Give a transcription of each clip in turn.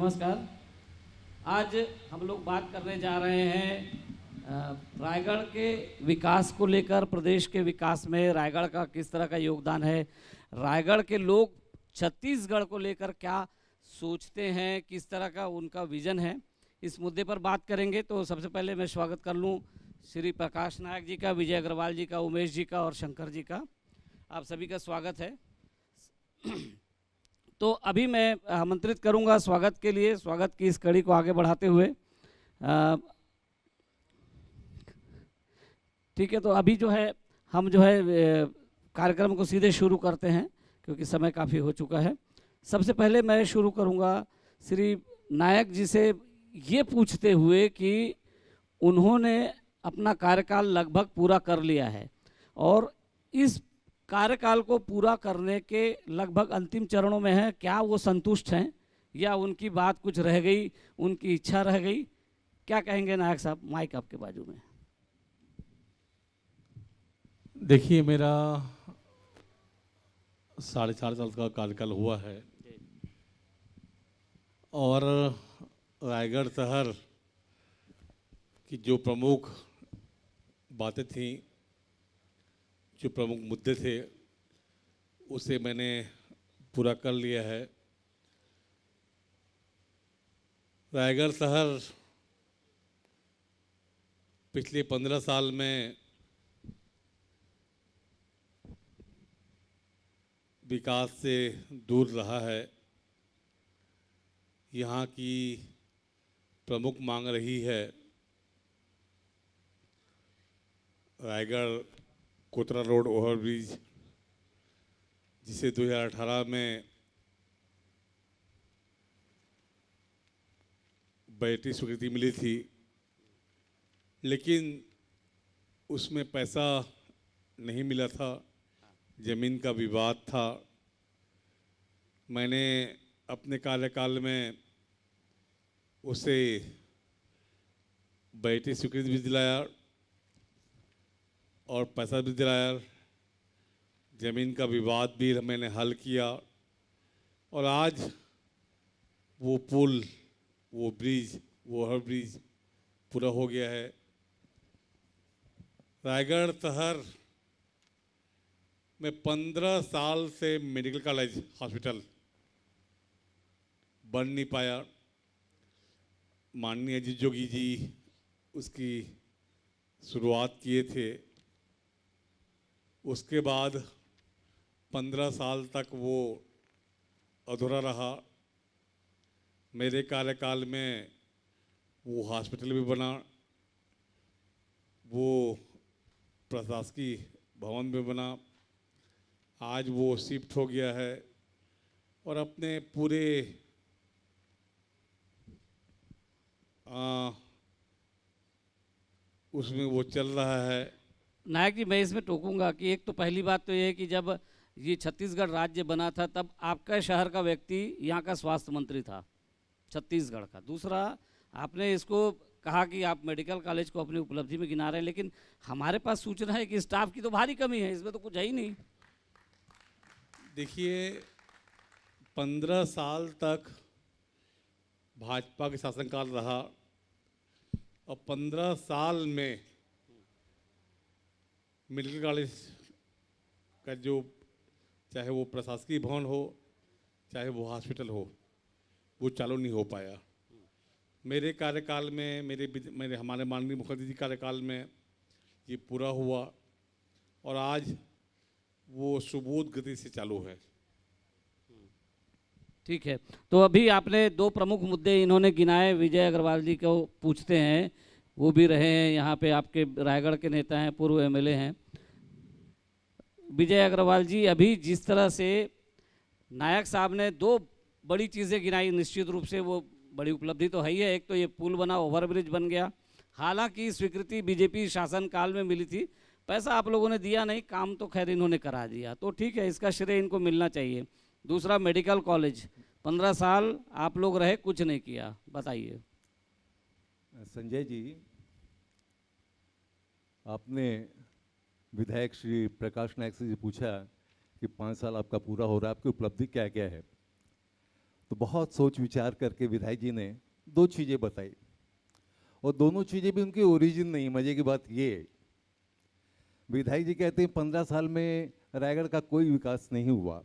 नमस्कार। आज हम लोग बात करने जा रहे हैं रायगढ़ के विकास को लेकर। प्रदेश के विकास में रायगढ़ का किस तरह का योगदान है, रायगढ़ के लोग छत्तीसगढ़ को लेकर क्या सोचते हैं, किस तरह का उनका विजन है, इस मुद्दे पर बात करेंगे। तो सबसे पहले मैं स्वागत कर लूं श्री प्रकाश नायक जी का, विजय अग्रवाल जी का, उमेश जी का और शंकर जी का। आप सभी का स्वागत है। तो अभी मैं आमंत्रित करूंगा स्वागत के लिए, स्वागत की इस कड़ी को आगे बढ़ाते हुए। ठीक है, तो अभी जो है हम जो है कार्यक्रम को सीधे शुरू करते हैं क्योंकि समय काफ़ी हो चुका है। सबसे पहले मैं शुरू करूंगा श्री नायक जी से ये पूछते हुए कि उन्होंने अपना कार्यकाल लगभग पूरा कर लिया है और इस कार्यकाल को पूरा करने के लगभग अंतिम चरणों में है। क्या वो संतुष्ट हैं या उनकी बात कुछ रह गई, उनकी इच्छा रह गई? क्या कहेंगे नायक साहब? माइक आपके बाजू में। देखिए, मेरा 4.5 साल का कार्यकाल हुआ है और रायगढ़ शहर की जो प्रमुख बातें थीं, जो प्रमुख मुद्दे थे, उसे मैंने पूरा कर लिया है। रायगढ़ शहर पिछले 15 साल में विकास से दूर रहा है। यहाँ की प्रमुख मांग रही है रायगढ़ कोतरा रोड ओवरब्रिज, जिसे 2018 में बजटीय स्वीकृति मिली थी, लेकिन उसमें पैसा नहीं मिला था, ज़मीन का विवाद था। मैंने अपने कार्यकाल में उसे बजटीय स्वीकृति भी दिलाया और पैसा भी दिलाया। ज़मीन का विवाद भी मैंने हल किया और आज वो पुल, वो ब्रिज, वो ओवर ब्रिज पूरा हो गया है। रायगढ़ शहर में 15 साल से मेडिकल कॉलेज हॉस्पिटल बन नहीं पाया। माननीय अजीत जोगी जी उसकी शुरुआत किए थे, उसके बाद 15 साल तक वो अधूरा रहा। मेरे कार्यकाल में वो हॉस्पिटल भी बना, वो प्रशासकीय भवन भी बना। आज वो शिफ्ट हो गया है और अपने पूरे उसमें वो चल रहा है। नायक जी, मैं इसमें टोकूंगा कि एक तो पहली बात तो ये है कि जब ये छत्तीसगढ़ राज्य बना था तब आपका शहर का व्यक्ति यहाँ का स्वास्थ्य मंत्री था, छत्तीसगढ़ का। दूसरा, आपने इसको कहा कि आप मेडिकल कॉलेज को अपनी उपलब्धि में गिना रहे हैं, लेकिन हमारे पास सूचना है कि स्टाफ की तो भारी कमी है, इसमें तो कुछ है ही नहीं। देखिए, 15 साल तक भाजपा के शासनकाल रहा और 15 साल में मेडिकल कॉलेज का जो, चाहे वो प्रशासकीय भवन हो, चाहे वो हॉस्पिटल हो, वो चालू नहीं हो पाया। मेरे कार्यकाल में, मेरे हमारे माननीय मुखर्जी जी कार्यकाल में ये पूरा हुआ और आज वो सुबोध गति से चालू है। ठीक है, तो अभी आपने दो प्रमुख मुद्दे इन्होंने गिनाए, विजय अग्रवाल जी को पूछते हैं, वो भी रहे हैं यहाँ पे, आपके रायगढ़ के नेता हैं, पूर्व एमएलए हैं। विजय अग्रवाल जी, अभी जिस तरह से नायक साहब ने दो बड़ी चीज़ें गिनाई, निश्चित रूप से वो बड़ी उपलब्धि तो है ही है। एक तो ये पुल बना, ओवरब्रिज बन गया। हालांकि स्वीकृति बीजेपी शासनकाल में मिली थी, पैसा आप लोगों ने दिया नहीं, काम तो खैर इन्होंने करा दिया, तो ठीक है, इसका श्रेय इनको मिलना चाहिए। दूसरा, मेडिकल कॉलेज 15 साल आप लोग रहे, कुछ नहीं किया, बताइए। संजय जी, आपने विधायक श्री प्रकाश नायक से पूछा कि 5 साल आपका पूरा हो रहा है, आपकी उपलब्धि क्या क्या है। तो बहुत सोच विचार करके विधायक जी ने दो चीज़ें बताई, और दोनों चीज़ें भी उनकी ओरिजिन नहीं। मजे की बात ये है, विधायक जी कहते हैं 15 साल में रायगढ़ का कोई विकास नहीं हुआ।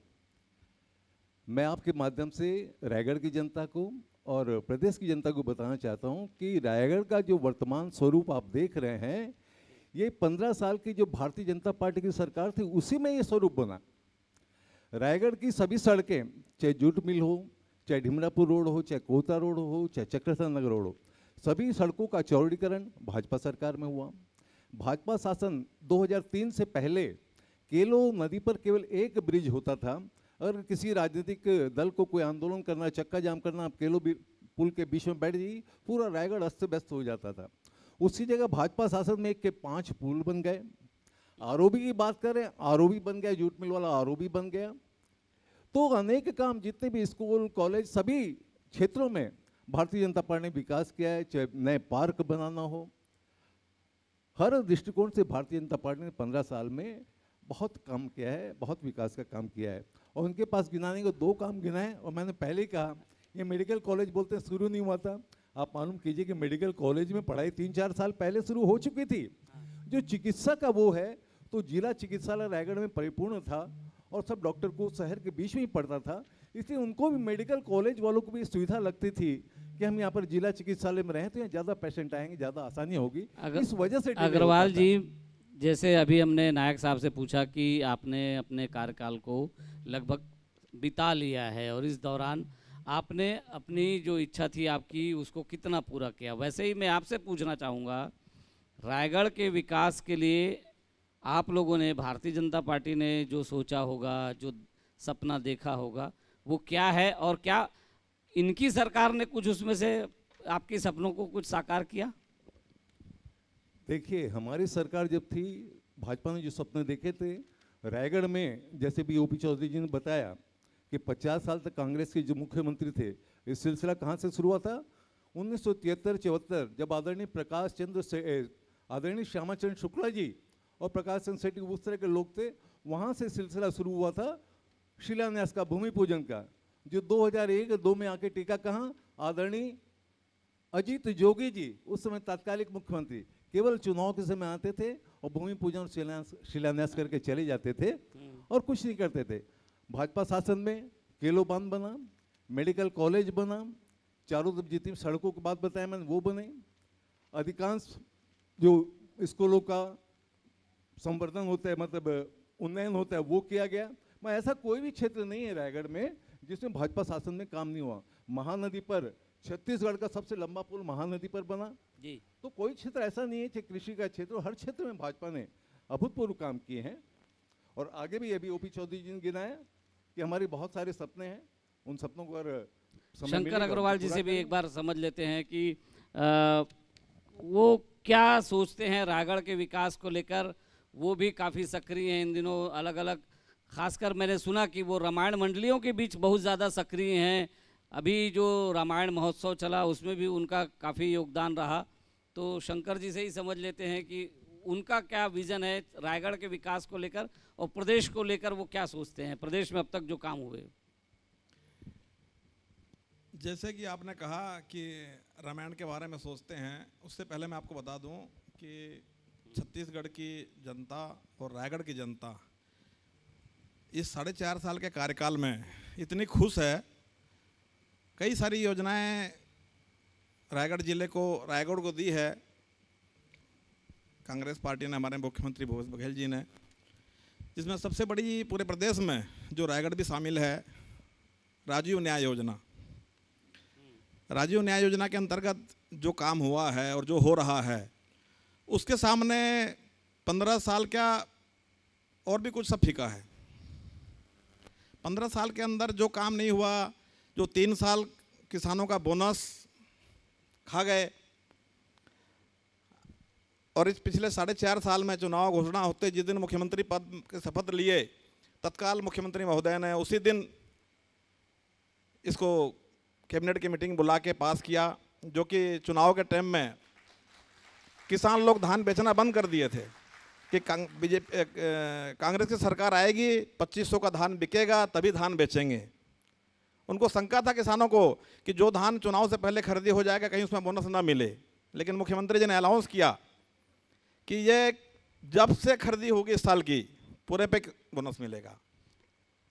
मैं आपके माध्यम से रायगढ़ की जनता को और प्रदेश की जनता को बताना चाहता हूं कि रायगढ़ का जो वर्तमान स्वरूप आप देख रहे हैं, ये 15 साल की जो भारतीय जनता पार्टी की सरकार थी उसी में ये स्वरूप बना। रायगढ़ की सभी सड़कें, चाहे जूट मिल हो, चाहे ढिमरापुर रोड हो, चाहे कोता रोड हो, चाहे चक्रधर नगर रोड हो, सभी सड़कों का चौड़ीकरण भाजपा सरकार में हुआ। भाजपा शासन 2003 से पहले केलो नदी पर केवल एक ब्रिज होता था। अगर किसी राजनीतिक दल को कोई आंदोलन करना, चक्का जाम करना, आप केलो पुल के बीच में बैठ जाइए, पूरा रायगढ़ अस्त व्यस्त हो जाता था। उसी जगह भाजपा शासन में एक के 5 पुल बन गए। आरओबी की बात करें, आरओबी बन गया, जूट मिल वाला आरओबी बन गया। तो अनेक काम, जितने भी स्कूल कॉलेज सभी क्षेत्रों में भारतीय जनता पार्टी ने विकास किया है। चाहे नए पार्क बनाना हो, हर दृष्टिकोण से भारतीय जनता पार्टी ने 15 साल में बहुत काम किया है, बहुत विकास का काम किया है। और उनके पास गिनाने को 2 काम गिनाए। और मैंने पहले ही कहा, ये मेडिकल कॉलेज बोलते हैं शुरू नहीं हुआ था। आप मालूम कीजिए कि मेडिकल कॉलेज में पढ़ाई 3-4 साल पहले शुरू हो चुकी थी। जो चिकित्सा का वो है, तो जिला चिकित्सालय रायगढ़ में परिपूर्ण था और सब डॉक्टर को शहर के बीच में ही पड़ता था। इसलिए उनको भी, मेडिकल कॉलेज वालों को भी सुविधा लगती थी कि हम यहाँ पर जिला चिकित्सालय में रहें तो यहाँ ज़्यादा पेशेंट आएंगे, ज़्यादा आसानी होगी। इस वजह से अग्रवाल जी, जैसे अभी हमने नायक साहब से पूछा कि आपने अपने कार्यकाल को लगभग बिता लिया है और इस दौरान आपने अपनी जो इच्छा थी आपकी उसको कितना पूरा किया, वैसे ही मैं आपसे पूछना चाहूँगा, रायगढ़ के विकास के लिए आप लोगों ने, भारतीय जनता पार्टी ने जो सोचा होगा, जो सपना देखा होगा, वो क्या है? और क्या इनकी सरकार ने कुछ उसमें से आपके सपनों को कुछ साकार किया? देखिए, हमारी सरकार जब थी, भाजपा ने जो सपने देखे थे रायगढ़ में, जैसे भी ओपी चौधरी जी ने बताया कि 50 साल तक कांग्रेस के जो मुख्यमंत्री थे, ये सिलसिला कहाँ से शुरू हुआ था? 1973-74, जब आदरणीय श्यामाचरण शुक्ला जी और प्रकाश चंद्र सेठी उस तरह के लोग थे, वहाँ से सिलसिला शुरू हुआ था शिलान्यास का, भूमि पूजन का, जो 2001-2 में आके टीका कहाँ? आदरणीय अजीत जोगी जी, उस समय तत्कालिक मुख्यमंत्री, केवल चुनाव के समय आते थे और भूमि पूजन और शिलान्यास करके चले जाते थे और कुछ नहीं करते थे। भाजपा शासन में केलो बांध बना, मेडिकल कॉलेज बना, चारों तरफ जितनी सड़कों की बात बताया मैंने वो बने, अधिकांश जो स्कूलों का संवर्धन होता है, मतलब उन्नयन होता है, वो किया गया। मैं ऐसा कोई भी क्षेत्र नहीं है रायगढ़ में जिसमें भाजपा शासन में काम नहीं हुआ। महानदी पर छत्तीसगढ़ का सबसे लंबा पुल महानदी पर बना जी। तो कोई क्षेत्र ऐसा नहीं है, चाहे कृषि का क्षेत्र, हर क्षेत्र में भाजपा ने अभूतपूर्व काम किए हैं। और आगे भी अभी ओपी चौधरी जी ने गिनाया कि हमारे बहुत सारे सपने हैं, उन सपनों को अगर शंकर अग्रवाल जी से भी एक बार समझ लेते हैं कि वो क्या सोचते हैं रायगढ़ के विकास को लेकर। वो भी काफ़ी सक्रिय हैं इन दिनों, अलग अलग, खासकर मैंने सुना कि वो रामायण मंडलियों के बीच बहुत ज़्यादा सक्रिय हैं। अभी जो रामायण महोत्सव चला उसमें भी उनका काफ़ी योगदान रहा। तो शंकर जी से ही समझ लेते हैं कि उनका क्या विज़न है रायगढ़ के विकास को लेकर और प्रदेश को लेकर, वो क्या सोचते हैं प्रदेश में अब तक जो काम हुए। जैसे कि आपने कहा कि रामायण के बारे में सोचते हैं, उससे पहले मैं आपको बता दूं कि छत्तीसगढ़ की जनता और रायगढ़ की जनता इस 4.5 साल के कार्यकाल में इतनी खुश है। कई सारी योजनाएं रायगढ़ जिले को, रायगढ़ को दी है कांग्रेस पार्टी ने, हमारे मुख्यमंत्री भूपेश बघेल जी ने, जिसमें सबसे बड़ी पूरे प्रदेश में जो रायगढ़ भी शामिल है, राजीव न्याय योजना। राजीव न्याय योजना के अंतर्गत जो काम हुआ है और जो हो रहा है, उसके सामने 15 साल क्या और भी कुछ सब फीका है। 15 साल के अंदर जो काम नहीं हुआ, जो 3 साल किसानों का बोनस खा गए, और इस पिछले 4.5 साल में चुनाव घोषणा होते जिस दिन मुख्यमंत्री पद के शपथ लिए, तत्काल मुख्यमंत्री महोदय ने उसी दिन इसको कैबिनेट की मीटिंग बुला के पास किया, जो कि चुनाव के टाइम में किसान लोग धान बेचना बंद कर दिए थे कि कांग्रेस की सरकार आएगी, 2500 का धान बिकेगा तभी धान बेचेंगे। उनको शंका था किसानों को कि जो धान चुनाव से पहले खरीदी हो जाएगा कहीं उसमें बोनस ना मिले, लेकिन मुख्यमंत्री जी ने अनाउंस किया कि ये जब से खरीदी होगी इस साल की पूरे पे बोनस मिलेगा।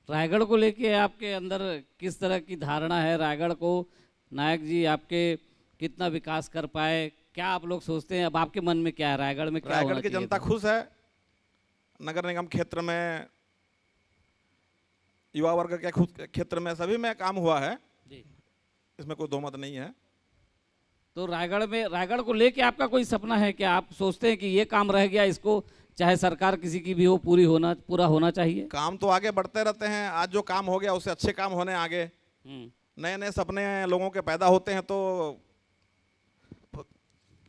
रायगढ़ को लेके आपके अंदर किस तरह की धारणा है? रायगढ़ को नायक जी आपके कितना विकास कर पाए, क्या आप लोग सोचते हैं? अब आपके मन में क्या है, रायगढ़ में क्या रायगढ़ होना की चाहिए जनता था? खुश है। नगर निगम क्षेत्र में, युवा वर्ग के खुद क्षेत्र में सभी में काम हुआ है, जी। इसमें कोई दो मत नहीं है। तो रायगढ़ को लेके आपका कोई सपना है क्या? आप सोचते हैं कि ये काम रह गया, इसको चाहे सरकार किसी की भी हो पूरा होना चाहिए? काम तो आगे बढ़ते रहते हैं, आज जो काम हो गया उससे अच्छे काम होने आगे। नए नए सपने लोगों के पैदा होते हैं, तो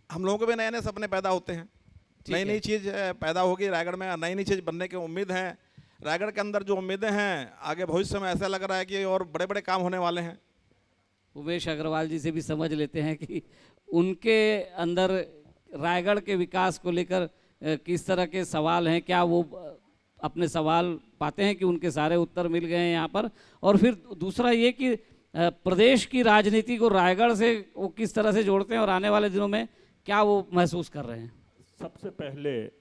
हम लोगों के भी नए नए सपने पैदा होते हैं, नई नई चीज़ पैदा होगी रायगढ़ में, नई नई चीज़ बनने की उम्मीद है। रायगढ़ के अंदर जो उम्मीदें हैं, आगे भविष्य में ऐसा लग रहा है कि और बड़े बड़े काम होने वाले हैं। उमेश अग्रवाल जी से भी समझ लेते हैं कि उनके अंदर रायगढ़ के विकास को लेकर किस तरह के सवाल हैं, क्या वो अपने सवाल पाते हैं कि उनके सारे उत्तर मिल गए हैं यहाँ पर? और फिर दूसरा ये कि प्रदेश की राजनीति को रायगढ़ से वो किस तरह से जोड़ते हैं और आने वाले दिनों में क्या वो महसूस कर रहे हैं? सबसे पहले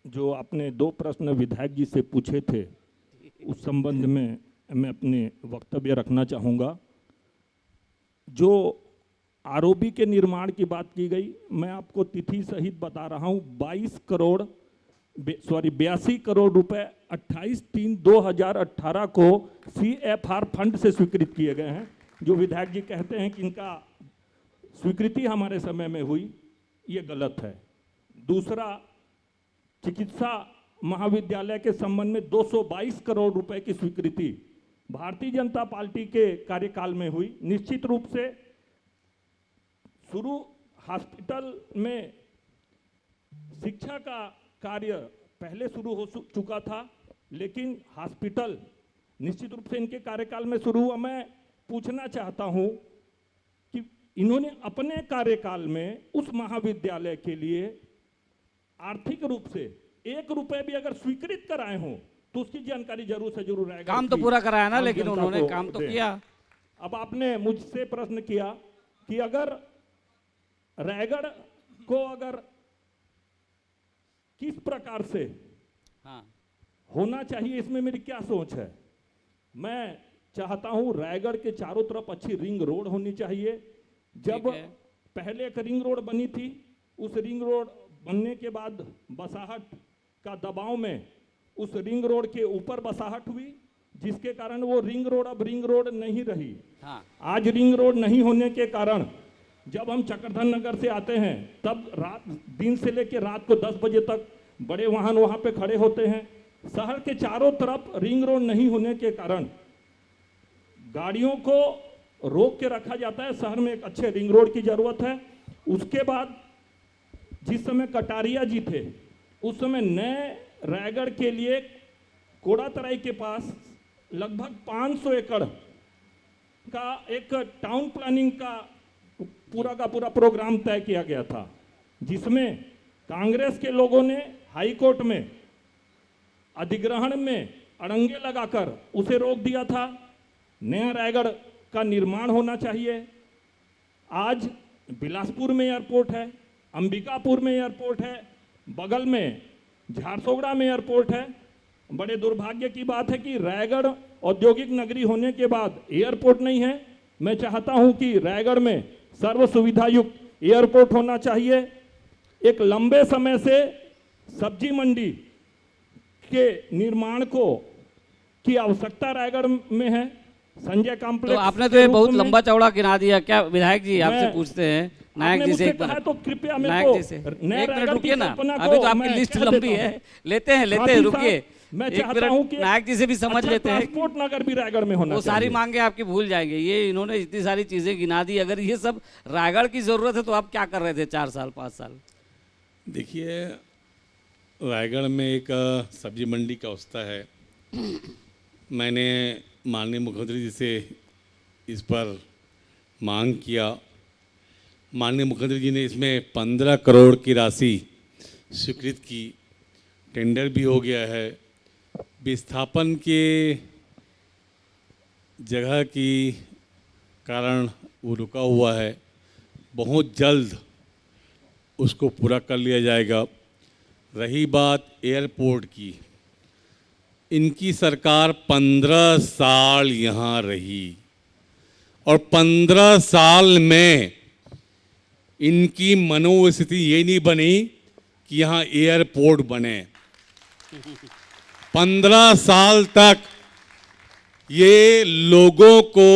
जो आपने 2 प्रश्न विधायक जी से पूछे थे, उस संबंध में मैं अपने वक्तव्य रखना चाहूँगा। जो आरओबी के निर्माण की बात की गई, मैं आपको तिथि सहित बता रहा हूँ, 82 करोड़ रुपए 28/3/2018 को CFR फंड से स्वीकृत किए गए हैं। जो विधायक जी कहते हैं कि इनका स्वीकृति हमारे समय में हुई, ये गलत है। दूसरा, चिकित्सा महाविद्यालय के संबंध में 222 करोड़ रुपए की स्वीकृति भारतीय जनता पार्टी के कार्यकाल में हुई। निश्चित रूप से शुरू हॉस्पिटल में शिक्षा का कार्य पहले शुरू हो चुका था, लेकिन हॉस्पिटल निश्चित रूप से इनके कार्यकाल में शुरू हुआ। मैं पूछना चाहता हूं कि इन्होंने अपने कार्यकाल में उस महाविद्यालय के लिए आर्थिक रूप से 1 रुपए भी अगर स्वीकृत कराए हों तो उसकी जानकारी जरूर से जरूर रहेगा। काम तो पूरा कराया ना, लेकिन उन्होंने काम तो किया। अब आपने मुझसे प्रश्न किया कि अगर रायगढ़ को अगर किस प्रकार से होना चाहिए, इसमें मेरी क्या सोच है। मैं चाहता हूं रायगढ़ के चारों तरफ अच्छी रिंग रोड होनी चाहिए। जब पहले एक रिंग रोड बनी थी, उस रिंग रोड बनने के बाद बसाहट का दबाव में उस रिंग रोड के ऊपर बसाहट हुई, जिसके कारण वो रिंग रोड अब रिंग रोड नहीं रही। आज रिंग रोड नहीं होने के कारण जब हम चक्रधर नगर से आते हैं, तब दिन से लेकर रात को 10 बजे तक बड़े वाहन वहां पे खड़े होते हैं। शहर के चारों तरफ रिंग रोड नहीं होने के कारण गाड़ियों को रोक के रखा जाता है। शहर में एक अच्छे रिंग रोड की जरूरत है। उसके बाद जिस समय कटारिया जी थे, उस समय नए रायगढ़ के लिए कोड़ातराई के पास लगभग 500 एकड़ का एक टाउन प्लानिंग का पूरा प्रोग्राम तय किया गया था, जिसमें कांग्रेस के लोगों ने हाई कोर्ट में अधिग्रहण में अड़ंगे लगाकर उसे रोक दिया था। नया रायगढ़ का निर्माण होना चाहिए। आज बिलासपुर में एयरपोर्ट है, अंबिकापुर में एयरपोर्ट है, बगल में झारसुगड़ा में एयरपोर्ट है। बड़े दुर्भाग्य की बात है कि रायगढ़ औद्योगिक नगरी होने के बाद एयरपोर्ट नहीं है। मैं चाहता हूं कि रायगढ़ में सर्व सुविधा युक्त एयरपोर्ट होना चाहिए। एक लंबे समय से सब्जी मंडी के निर्माण की आवश्यकता रायगढ़ में है। संजय कॉम्प्लेक्स, तो आपने तो ये बहुत लंबा चौड़ा गिना दिया। क्या विधायक जी आपसे पूछते हैं, नायक जी से एक बार, तो कृपया नायक जी से 1 मिनट रुकिए ना, अभी तो आपकी लिस्ट लंबी है। लेते हैं रुकिए, मैं एक चाहता हूं कि मिनट नायक जी से भी समझ लेते हैं। ट्रांसपोर्ट नगर भी रायगढ़ में होना वो सारी चाहिए। मांगे आपकी भूल जाएंगे। ये इन्होंने इतनी सारी चीजें गिना दी, अगर ये सब रायगढ़ की जरूरत है तो आप क्या कर रहे थे 4 साल 5 साल? देखिए, रायगढ़ में एक सब्जी मंडी का अवस्था है। मैंने माननीय मुख्यमंत्री जी से इस पर मांग किया। माननीय मुख्यमंत्री जी ने इसमें 15 करोड़ की राशि स्वीकृत की, टेंडर भी हो गया है। विस्थापन के जगह की कारण वो रुका हुआ है, बहुत जल्द उसको पूरा कर लिया जाएगा। रही बात एयरपोर्ट की, इनकी सरकार 15 साल यहाँ रही और 15 साल में इनकी मनोस्थिति ये नहीं बनी कि यहाँ एयरपोर्ट बने। 15 साल तक ये लोगों को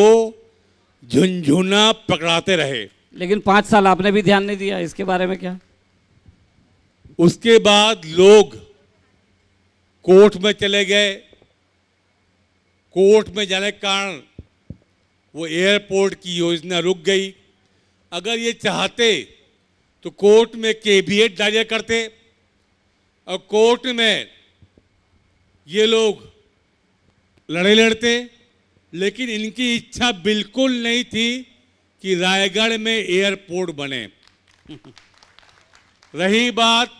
झुनझुना पकड़ाते रहे। लेकिन 5 साल आपने भी ध्यान नहीं दिया, इसके बारे में क्या? उसके बाद लोग कोर्ट में चले गए। कोर्ट में जाने के कारण वो एयरपोर्ट की योजना रुक गई। अगर ये चाहते तो कोर्ट में केवीएट डालिया करते और कोर्ट में ये लोग लड़े लड़ते, लेकिन इनकी इच्छा बिल्कुल नहीं थी कि रायगढ़ में एयरपोर्ट बने। रही बात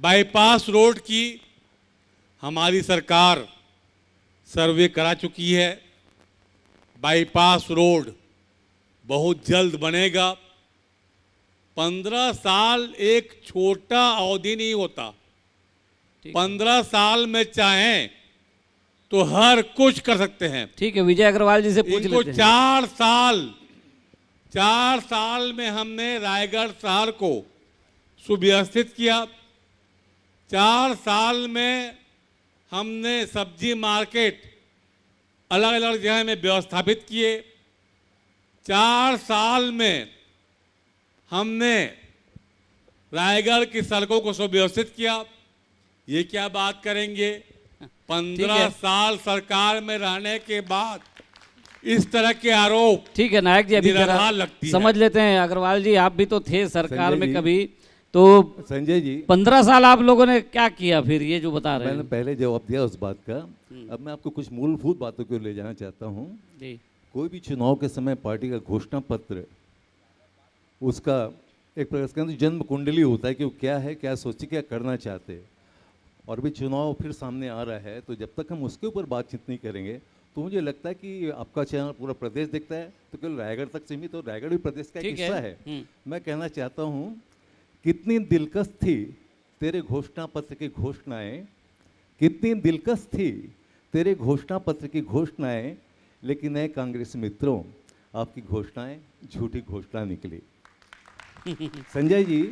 बाईपास रोड की, हमारी सरकार सर्वे करा चुकी है। बाईपास रोड बहुत जल्द बनेगा। 15 साल एक छोटा अवधि नहीं होता। 15 साल में चाहें तो हर कुछ कर सकते हैं। ठीक है, विजय अग्रवाल जी से पूछ इनको लेते हैं। 4 साल में हमने रायगढ़ शहर को सुव्यवस्थित किया। 4 साल में हमने सब्जी मार्केट अलग अलग जगह में व्यवस्थापित किए। 4 साल में हमने रायगढ़ की सड़कों को सुव्यवस्थित किया। ये क्या बात करेंगे? 15 साल सरकार में रहने के बाद इस तरह के आरोप ठीक है नायक जी, अभी जरा निराधार लगती है। समझ लेते हैं। अग्रवाल जी, आप भी तो थे सरकार संजय में जी। कभी, तो संजय जी, 15 साल आप लोगों ने क्या किया फिर, ये जो बता रहे मैंने हैं? पहले जवाब दिया उस बात का। अब मैं आपको कुछ मूलभूत बातों को ले जाना चाहता हूँ। जी कोई भी चुनाव के समय पार्टी का घोषणा पत्र, उसका एक प्रकार से जन्म कुंडली होता है कि वो क्या है, क्या सोचे, क्या करना चाहते हैं। और भी चुनाव फिर सामने आ रहा है, तो जब तक हम उसके ऊपर बातचीत नहीं करेंगे तो मुझे लगता है कि आपका चैनल पूरा प्रदेश देखता है, तो केवल रायगढ़ तक सीमित, तो रायगढ़ भी प्रदेश का एक ठीक हिस्सा है। है। मैं कहना चाहता हूँ, कितनी दिलकश थी तेरे घोषणा पत्र की घोषणाएं, कितनी दिलकश थी तेरे घोषणा पत्र की घोषणाएं, लेकिन नए कांग्रेस मित्रों, आपकी घोषणाएं झूठी घोषणा निकली। संजय जी,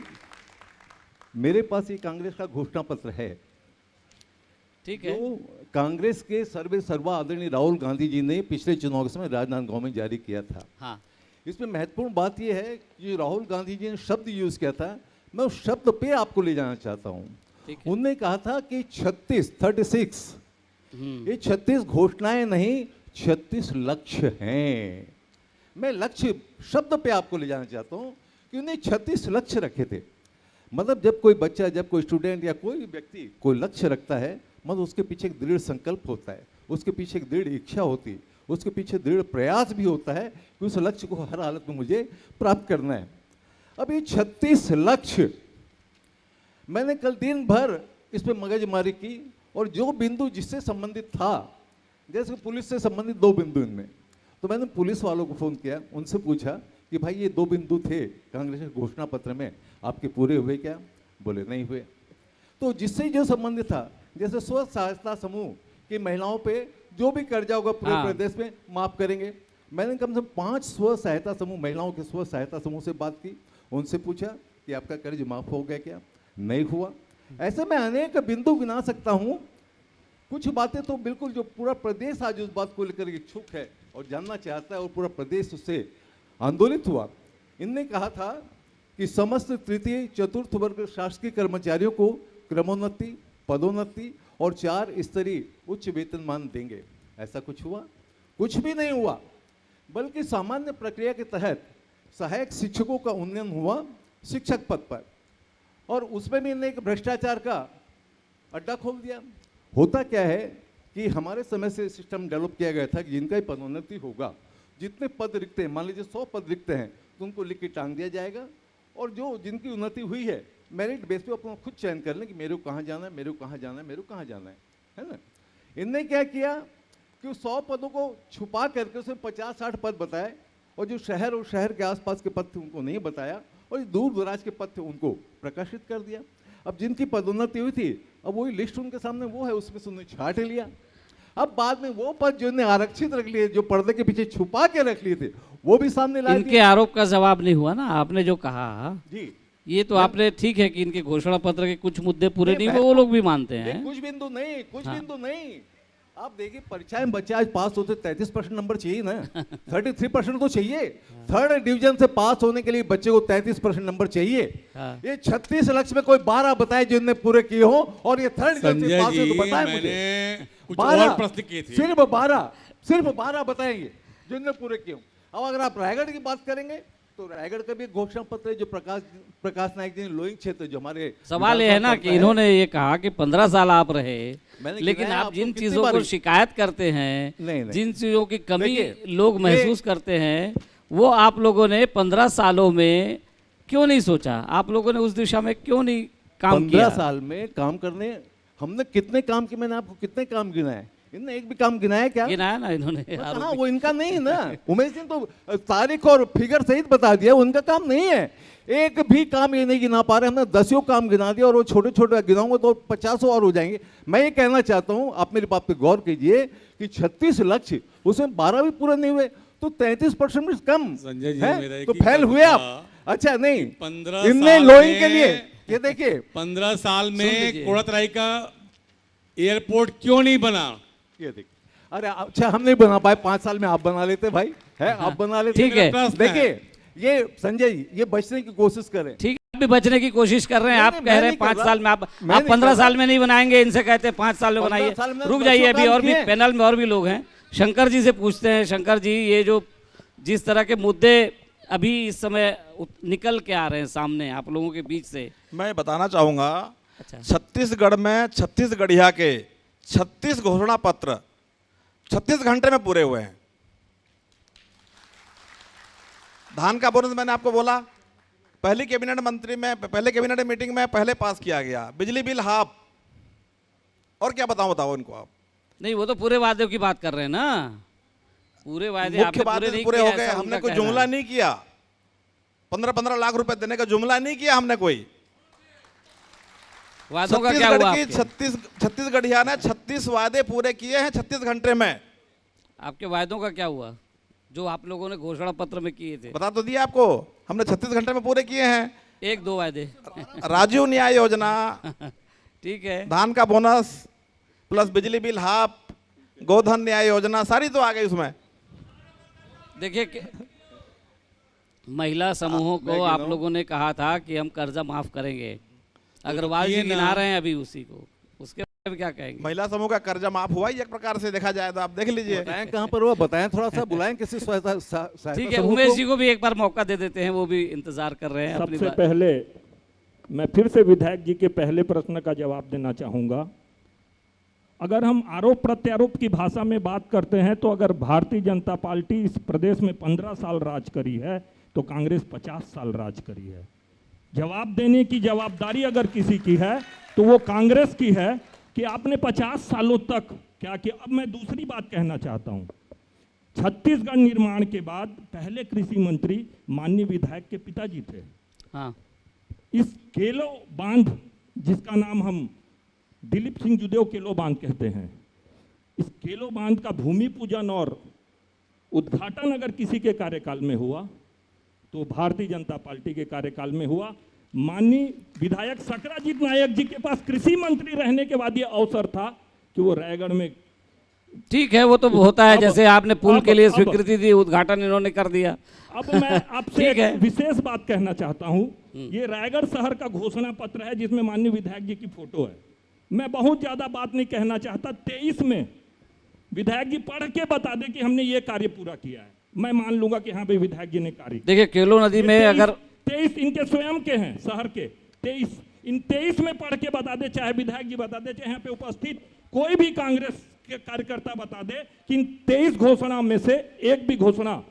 मेरे पास ये कांग्रेस का घोषणा पत्र है, ठीक है। जो कांग्रेस के सर्वे सर्वा आदरणीय राहुल गांधी जी ने पिछले चुनाव के समय राजनांदगांव में जारी किया था। हाँ, इसमें महत्वपूर्ण बात यह है कि राहुल गांधी जी ने शब्द यूज किया था, मैं उस शब्द पे आपको ले जाना चाहता हूँ। ठीक है। उन्होंने कहा था कि 36 ये 36 घोषणाएं नहीं, 36 लक्ष्य हैं। मैं लक्ष्य शब्द पे आपको ले जाना चाहता हूँ कि उन्हें 36 लक्ष्य रखे थे। मतलब जब कोई बच्चा, जब कोई स्टूडेंट या कोई व्यक्ति कोई लक्ष्य रखता है, मतलब उसके पीछे एक दृढ़ संकल्प होता है, उसके पीछे एक दृढ़ इच्छा होती है, उसके पीछे दृढ़ प्रयास भी होता है कि उस लक्ष्य को हर हालत में मुझे प्राप्त करना है। अब ये 36 लक्ष्य, मैंने कल दिन भर इस पर मगजमारी की और जो बिंदु जिससे संबंधित था, जैसे पुलिस से संबंधित 2 बिंदु इनमें, तो मैंने पुलिस वालों को फ़ोन किया, उनसे पूछा कि भाई ये 2 बिंदु थे कांग्रेस के घोषणा पत्र में, आपके पूरे हुए क्या? बोले नहीं हुए। तो जिससे जो संबंधित था, जैसे स्व सहायता समूह की महिलाओं पे जो भी कर्जा होगा पूरे हाँ। प्रदेश में माफ करेंगे। मैंने कम से कम 5 स्व सहायता समूह, महिलाओं के स्व सहायता समूह से बात की, उनसे पूछा कि आपका कर्ज माफ हो गया क्या? नहीं हुआ। ऐसे में अनेक बिंदु गिना सकता हूं। कुछ बातें तो बिल्कुल, जो पूरा प्रदेश आज उस बात को लेकर इच्छुक है और जानना चाहता है और पूरा प्रदेश उससे आंदोलित हुआ। इनने कहा था कि समस्त तृतीय चतुर्थ वर्ग शासकीय कर्मचारियों को क्रमोन्नति, पदोन्नति और 4 स्तरीय उच्च वेतनमान देंगे। ऐसा कुछ हुआ? कुछ भी नहीं हुआ। बल्कि सामान्य प्रक्रिया के तहत सहायक शिक्षकों का उन्नयन हुआ शिक्षक पद पर, और उसमें भी इन्होंने एक भ्रष्टाचार का अड्डा खोल दिया। होता क्या है कि हमारे समय से सिस्टम डेवलप किया गया था कि जिनका ही पदोन्नति होगा, जितने पद रिक्त हैं, मान लीजिए 100 पद रिक्त हैं, तो उनको लिख के टांग दिया जाएगा, और जो जिनकी उन्नति हुई है मेरिट बेस पे अपना खुद चयन कर लें कि मेरे को कहाँ जाना है, मेरे को कहाँ जाना है, मेरे को कहाँ जाना है ना। इनने क्या किया कि 100 पदों को छुपा करके उसमें 50-60 पद बताए, और जो शहर और शहर के आसपास के पद थे उनको नहीं बताया, और जो दूर दराज के पद थे उनको प्रकाशित कर दिया। अब जिनकी पदोन्नति हुई थी, अब वही लिस्ट उनके सामने वो है, उसमें से उन्होंने छांट लिया। अब बाद में वो पद जो इन्हें आरक्षित रख लिए, जो पर्दे के पीछे छुपा के रख लिए थे, वो भी सामने ला इनके आरोप का जवाब नहीं हुआ ना, आपने जो कहा जी। ये तो आपने ठीक है कि इनके घोषणा पत्र के कुछ मुद्दे पूरे नहीं, नहीं हुए, वो लोग भी मानते हैं। कुछ बिंदु नहीं, कुछ हाँ। बिंदु नहीं। आप देखिए परीक्षाएं बच्चे आज पास होते 33% नंबर चाहिए ना, 33% तो चाहिए। थर्ड डिवीजन से पास होने के लिए बच्चे को 33% नंबर चाहिए। हाँ। ये 36 लक्ष्य में कोई 12 बताए जो इनने पूरे किए हो, और ये थर्ड डिवीजन से संजय पास हुए जी, तो बताए मुझे। मैंने कुछ 12 और प्रश्न किए थे। सिर्फ 12 बताएंगे जो इनने पूरे किए हो। अब अगर आप रायगढ़ की बात करेंगे तो रायगढ़ का भी घोषणा पत्र है, जो प्रकाश नायक जी ने लोइंग क्षेत्र, जो हमारे सवाल ये है ना कि इन्होंने ये कहा कि 15 साल आप रहे, मैंने लेकिन गिनाया आप आपको जिन कितनी चीजों को बारी? शिकायत करते हैं, नहीं। जिन चीजों की कमी देखिए, लोग महसूस करते हैं, वो आप लोगों ने 15 सालों में क्यों नहीं सोचा? आप लोगों ने उस दिशा में क्यों नहीं काम 15 किया? साल में काम करने हमने कितने काम किए, मैंने आपको कितने काम गिनाए? इनने एक भी काम गिनाया क्या? गिनाया ना इन्होंने हाँ, आरोप। वो इनका नहीं है ना। उमेश जी ने तो तारीख और फिगर सहित बता दिया, उनका काम नहीं है। एक भी काम ये नहीं गिना पा रहे। हमने 10 काम गिना दिया, और वो छोटे छोटे गिनाऊंगा तो 50 और हो जाएंगे। मैं ये कहना चाहता हूँ, आप मेरी बात पे गौर कीजिए कि 36 लक्ष्य, उसमें 12 भी पूरे नहीं हुए, तो 33% में कम संजय जी, है? मेरा एक तो ही फेल बात हुए आप। था। अच्छा नहीं, 15 इनने साल लोइंग में- के लिए ये देखिए 15 साल सुन में लीजिए। कोड़तराई का एयरपोर्ट क्यों नहीं बना? ये देखिए, अरे अच्छा हम नहीं बना पाए, 5 साल में आप बना लेते भाई, है आप बना लेते। ठीक है। प्रश्न देखिए ये संजय जी, ये बचने की कोशिश करें। ठीक है, आप भी बचने की कोशिश कर रहे हैं। नहीं, आप नहीं, कह मैं रहे हैं नहीं कर 5 रहा। साल में आप मैं नहीं 15 कर साल रहा। में नहीं बनाएंगे, इनसे कहते हैं 5 साल में 15 बनाइए। साल में रुक 10 जाइए, अभी काम और भी किए। पैनल में और भी लोग हैं। शंकर जी से पूछते हैं। शंकर जी, ये जो जिस तरह के मुद्दे अभी इस समय निकल के आ रहे हैं सामने आप लोगों के बीच से, मैं बताना चाहूँगा, अच्छा, छत्तीसगढ़ में 36 गढ़िया के 36 घोषणा पत्र 36 घंटे में पूरे हुए हैं। धान का बोनस मैंने आपको बोला, पहले कैबिनेट मीटिंग में पहले पास किया गया। बिजली बिल हाफ, और क्या बताओ इनको आप। नहीं वो तो पूरे वादे की बात कर रहे हैं ना, पूरे वादे मुख्य आपने बात पूरे नहीं पूरे किए, हो गए। ऐसा हमने उनका कोई कहना जुमला है। नहीं किया, 15-15 लाख रुपए देने का जुमला नहीं किया हमने कोई। वादों का क्या हुआ छत्तीसगढ़ की आपके? छत्तीसगढ़िया ने 36 वादे पूरे किए हैं 36 घंटे में। आपके वायदों का क्या हुआ जो आप लोगों ने घोषणा पत्र में किए थे? बता तो दिया आपको, हमने 36 घंटे में पूरे किए हैं। 1-2 वायदे राजीव न्याय योजना, ठीक है। धान का बोनस प्लस बिजली बिल हाफ, गोधन न्याय योजना, सारी तो आ गई उसमें। देखिए महिला समूहों को आप लोगों ने कहा था कि हम कर्जा माफ करेंगे। अग्रवाल जी गिना रहे हैं अभी उसी को, उसके बारे में क्या कहेंगे? महिला समूह का कर्जा माफ हुआ ही एक प्रकार से देखा जाए तो, आप देख लीजिए। बताएं कहाँ पर हुआ, बताएं थोड़ा सा, बुलाएं किसी सहायता ठीक है, समूह उमेश को। जी को भी एक बार मौका दे देते हैं, वो भी इंतजार कर रहे हैं अपनी सबसे बात। पहले मैं फिर से विधायक जी के पहले प्रश्न का जवाब देना चाहूँगा। अगर हम आरोप प्रत्यारोप की भाषा में बात करते हैं तो अगर भारतीय जनता पार्टी इस प्रदेश में 15 साल राज करी है तो कांग्रेस 50 साल राज करी है। जवाब देने की जवाबदारी अगर किसी की है तो वो कांग्रेस की है कि आपने 50 सालों तक क्या किया। अब मैं दूसरी बात कहना चाहता हूँ, छत्तीसगढ़ निर्माण के बाद पहले कृषि मंत्री माननीय विधायक के पिताजी थे। हाँ, इस केलो बांध, जिसका नाम हम दिलीप सिंह जुदेव केलो बांध कहते हैं, इस केलो बांध का भूमि पूजन और उद्घाटन अगर किसी के कार्यकाल में हुआ तो भारतीय जनता पार्टी के कार्यकाल में हुआ। माननीय विधायक सकराजीत नायक जी के पास कृषि मंत्री रहने के बाद ये अवसर था कि वो रायगढ़ में। ठीक है, वो तो होता है, जैसे आपने पुल के लिए अब- स्वीकृति दी, उद्घाटन इन्होंने कर दिया। अब मैं आपसे ठीक है। एक विशेष बात कहना चाहता हूं। ये रायगढ़ शहर का घोषणा पत्र है जिसमें माननीय विधायक जी की फोटो है। मैं बहुत ज्यादा बात नहीं कहना चाहता। 23 में विधायक जी पढ़ के बता दे कि हमने ये कार्य पूरा किया है, मैं मान लूंगा कि हाँ भाई विधायक जी ने कार्य। देखिए केलो नदी में अगर 23 इनके स्वयं के हैं शहर के, 23 इन 23 में पढ़ के बता दे, चाहे विधायक जी बता दे, चाहे यहाँ पे उपस्थित कोई भी कांग्रेस के कार्यकर्ता बता दे कि इन 23 घोषणा में से एक भी घोषणा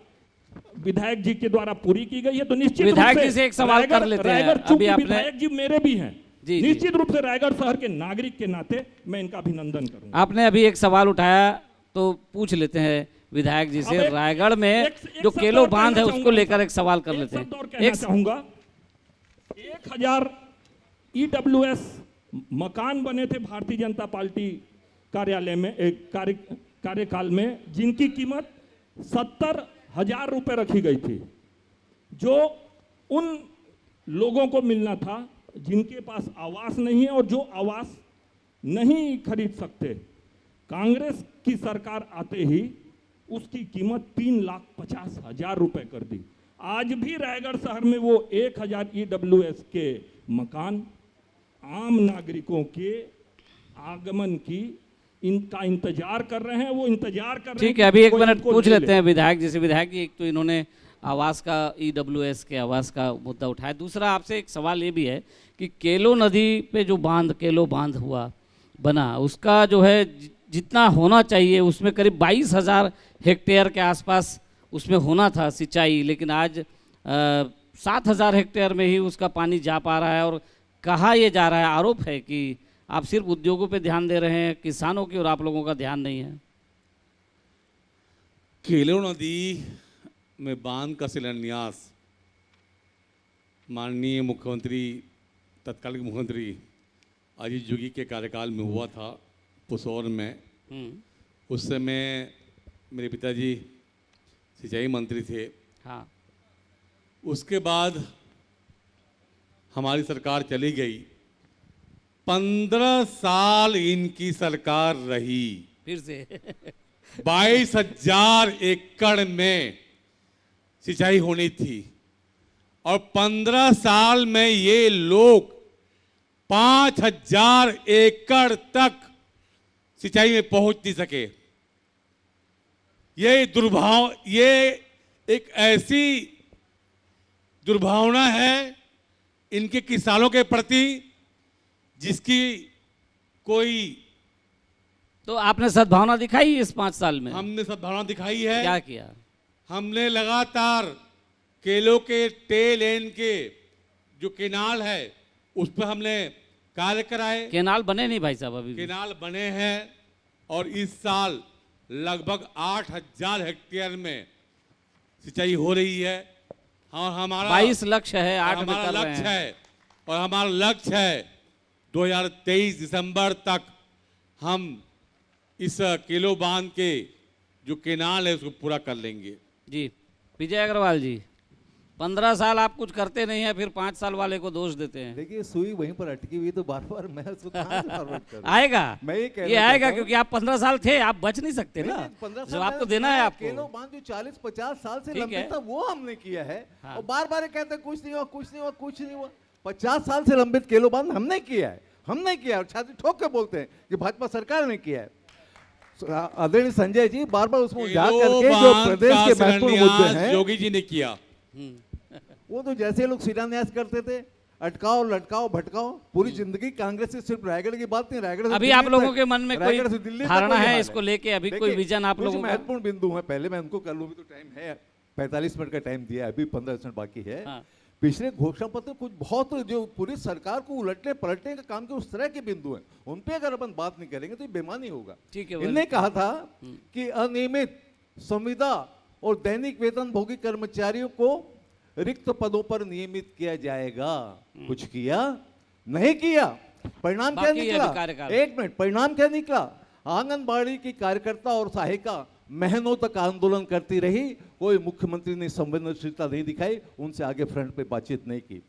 विधायक जी के द्वारा पूरी की गई है। तो निश्चित विधायक रूप जी से एक सवाल कर लेते हैं। रायगढ़ अभी चूंकि आपने विधायक जी मेरे भी हैं, जी। निश्चित रूप से रायगढ़ शहर के नागरिक के नाते मैं इनका अभिनंदन करूंगा। आपने अभी एक सवाल उठाया तो पूछ लेते हैं विधायक जी अब से, रायगढ़ में एक जो शब्द केलो और बांध है कहना उसको लेकर चाहूंगा। एक सवाल कर लेते शब्द और हैं। कहना चाहूंगा, 1000 EWS मकान बने थे भारतीय जनता पार्टी कार्यालय में एक कार्यकाल में, जिनकी कीमत 70,000 रुपए रखी गई थी, जो उन लोगों को मिलना था जिनके पास आवास नहीं है और जो आवास नहीं खरीद सकते। कांग्रेस की सरकार आते ही उसकी कीमत 3,50,000 रुपए कर दी। आज भी रायगढ़ शहर में वो 1000 EWS के मकान आम नागरिकों के आगमन की इनका इंतजार कर रहे हैं, वो इंतजार कर रहे हैं। ठीक है, अभी एक कोई मिनट इनको पूछ ले लेते हैं विधायक जी से। विधायक जी, एक तो इन्होंने आवास का, EWS के आवास का मुद्दा उठाया, दूसरा आपसे एक सवाल ये भी है कि केलो नदी पे जो बांध, केलो बांध हुआ बना, उसका जो है जितना होना चाहिए उसमें करीब 22,000 हेक्टेयर के आसपास उसमें होना था सिंचाई, लेकिन आज 7,000 हेक्टेयर में ही उसका पानी जा पा रहा है। और कहा यह जा रहा है, आरोप है कि आप सिर्फ उद्योगों पे ध्यान दे रहे हैं, किसानों की और आप लोगों का ध्यान नहीं है। केलो नदी में बांध का शिलान्यास माननीय मुख्यमंत्री, तत्कालीन मुख्यमंत्री अजीत जोगी के कार्यकाल में हुआ था पुसौर में। उस समय मेरे पिताजी सिंचाई मंत्री थे। हाँ, उसके बाद हमारी सरकार चली गई, 15 साल इनकी सरकार रही, फिर से 22,000 एकड़ में सिंचाई होनी थी और 15 साल में ये लोग 5,000 एकड़ तक सिंचाई में पहुंच नहीं सके। ये एक ऐसी दुर्भावना है इनके किसानों के प्रति जिसकी कोई, तो आपने सद्भावना दिखाई इस 5 साल में? हमने सद्भावना दिखाई है। क्या किया? हमने लगातार केलों के टेल एंड के जो केनाल है उस पर हमने कार्य कराए। केनाल बने नहीं भाई साहब अभी भी। केनाल बने हैं और इस साल लगभग 8,000 हेक्टेयर में सिंचाई हो रही है। और हमारा 22 लक्ष्य है, 8 में हमारा कर रहे लक्ष्य हैं। है और हमारा लक्ष्य है 2023 दिसंबर तक हम इस केलो बांध के जो केनाल है उसको पूरा कर लेंगे। जी, विजय अग्रवाल जी, 15 साल आप कुछ करते नहीं है, फिर 5 साल वाले को दोष देते हैं। देखिए, सुई वहीं पर अटकी हुई, तो बार बार मैं उसको कहाँ से फॉरवर्ड करूं? आएगा, मैं ये कहना ये आएगा चाहता हूं- क्योंकि आप 15 साल थे, आप बच नहीं सकते ना। 15 जो साल आपको मैंने देना है सुना आपको। केलो बांध जो 40-50 साल से ठीक लंबित है। था, वो हमने किया है। हाँ। और बार बार कहते हैं कुछ नहीं हुआ, कुछ नहीं हुआ, कुछ नहीं हुआ। 50 साल से लंबित केलो बांध हमने किया है, हमने किया है। और छाती ठोक के बोलते हैं कि भाजपा सरकार ने किया है। आदरणीय संजय जी बार बार उसमें उजागर केलो करके जो बांध प्रदेश का के महत्वपूर्ण मुद्दे शिलान्यास हैं, योगी जी ने किया। वो तो जैसे लोग शिलान्यास करते थे, अटकाओ लटकाओ भटकाओ, पूरी जिंदगी कांग्रेस से सिर्फ रायगढ़ की बात नहीं, रायगढ़ से अभी दिल्ली आप लोगों तक- के मन में कोई रायगढ़ से दिल्ली तक धारणा वही है हाल इसको लेके? अभी कोई देखिए, विजन आप कुछ लोगों का? महत्वपूर्ण बिंदु है, पहले मैं उनको कर लूँ, भी तो टाइम है, 45 मिनट का टाइम दिया है, अभी 15 मिनट बाकी है। हाँ। पिछले घोषणा पत्र कुछ बहुत जो पूरी सरकार को उलटने पलटने का काम के उस तरह के बिंदु हैं, उन पे अगर अपन बात नहीं करेंगे तो ये बेमानी होगा। ठीक है, इनने कहा था कि अनियमित संविदा और दैनिक वेतन भोगी कर्मचारियों को रिक्त पदों पर नियमित किया जाएगा। कुछ किया? नहीं किया। परिणाम क्या बाकी है निकला? अभी कार्यकाल। एक मिनट, परिणाम क्या निकला? आंगनबाड़ी की कार्यकर्ता और सहायिका महीनों तक आंदोलन करती रही, कोई मुख्यमंत्री ने संवेदनशीलता नहीं दिखाई, उनसे आगे फ्रंट पे बातचीत नहीं की।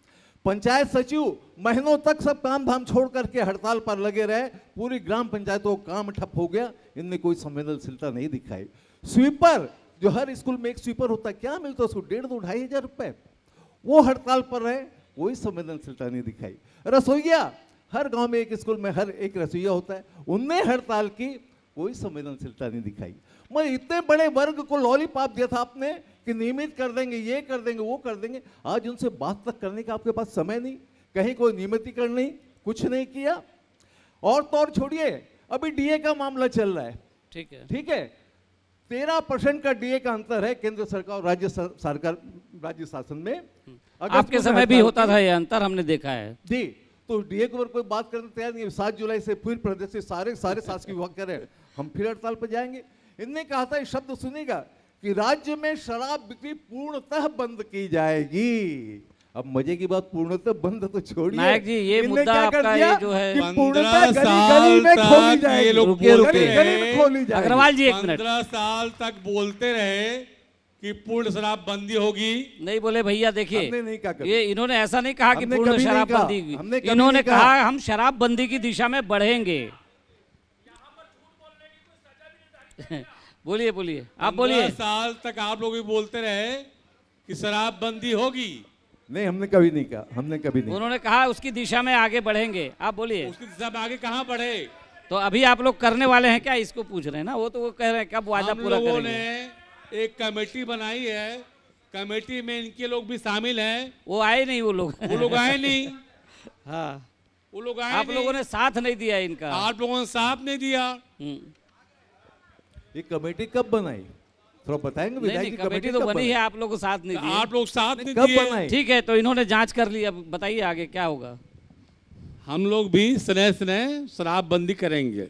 पंचायत सचिव महीनों तक सब काम धाम छोड़ करके हड़ताल पर लगे रहे, पूरी ग्राम पंचायतों का काम ठप हो गया, इनने कोई संवेदनशीलता नहीं दिखाई। स्वीपर, जो हर स्कूल में एक स्वीपर होता है, क्या मिलता है उसको? 1,500-2,500 रुपए, वो हड़ताल पर रहे, कोई संवेदनशीलता नहीं दिखाई। रसोईया, हर गांव में एक स्कूल में हर एक रसोईया होता है, उनने हड़ताल की, कोई संवेदनशीलता नहीं दिखाई। मैं इतने बड़े वर्ग को लॉलीपॉप दिया था आपने कि नियमित कर देंगे, ये कर देंगे, वो कर देंगे, आज उनसे बात तक करने का आपके पास समय नहीं, कहीं कोई नियमितीकरण नहीं, कुछ नहीं किया। और तो और छोड़िए, अभी डीए का मामला चल रहा है, ठीक है, ठीक है, 13% का डीए का अंतर है केंद्र सरकार और राज्य सरकार, राज्य शासन में। अगस्त आपके में समय भी हड़ताल होता की- था ये अंतर, हमने देखा है। जी, तो डीए के ऊपर कोई बात करने तैयार नहीं है। 7 जुलाई से फिर प्रदेश से सारे शासकीय विभाग कह रहे हैं हम फिर हड़ताल पर जाएंगे। इनने कहा था, ये शब्द सुनिएगा, कि राज्य में शराब बिक्री पूर्णतः बंद की जाएगी। अब मजे की बात, पूर्णतः बंद तो छोड़िए, नायक जी, ये इनने मुद्दा क्या कर आपका दिया ये जो है कि 15 पूर्णतः साल गली में खोली तक जाएगी। ये लोग रुकिए, बोलते रुकिए। गली में खोली जाएगी। अग्रवाल जी, एक मिनट। 15 साल तक बोलते रहे कि पूर्ण शराबबंदी होगी। नहीं बोले भैया, देखिए हमने नहीं कहा कभी। ये इन्होंने ऐसा नहीं कहा कि हमने पूर्ण कभी नहीं कहा। शराबबंदी हमने की, कभी इन्होंने नहीं कहा। कहा हम शराबबंदी की दिशा में बढ़ेंगे। बोलिए बोलिए, आप 15 बोलिए। साल तक आप लोग भी बोलते रहे कि शराबबंदी होगी, नहीं, हमने कभी नहीं कहा, हमने कभी नहीं। उन्होंने कहा उसकी दिशा में आगे बढ़ेंगे। आप बोलिए। उसकी दिशा में आगे कहाँ बढ़े? तो अभी आप लोग करने वाले हैं क्या, इसको पूछ रहे हैं ना। वो तो वो कह रहे हैं कब वादा हम पूरा लोगों करेंगे। ने एक कमेटी बनाई है, कमेटी में इनके लोग भी शामिल हैं। वो आए नहीं, वो लोग आए नहीं, हाँ, वो लोग आए आप नहीं। लोगों ने साथ नहीं दिया इनका। आप लोगों ने साथ नहीं दिया। हम्म। ये कमेटी कब बनाई, थोड़ा बताएंगे नहीं विधायक नहीं, जी? कमेटी तो कब बनी बनाई? है, आप लोग को साथ नहीं दिए। आप लोग साथ नहीं कब दिए। बनाई? ठीक है, तो इन्होंने जांच कर ली, अब बताइए आगे क्या होगा। हम लोग भी स्नेह स्नेह शराबबंदी करेंगे।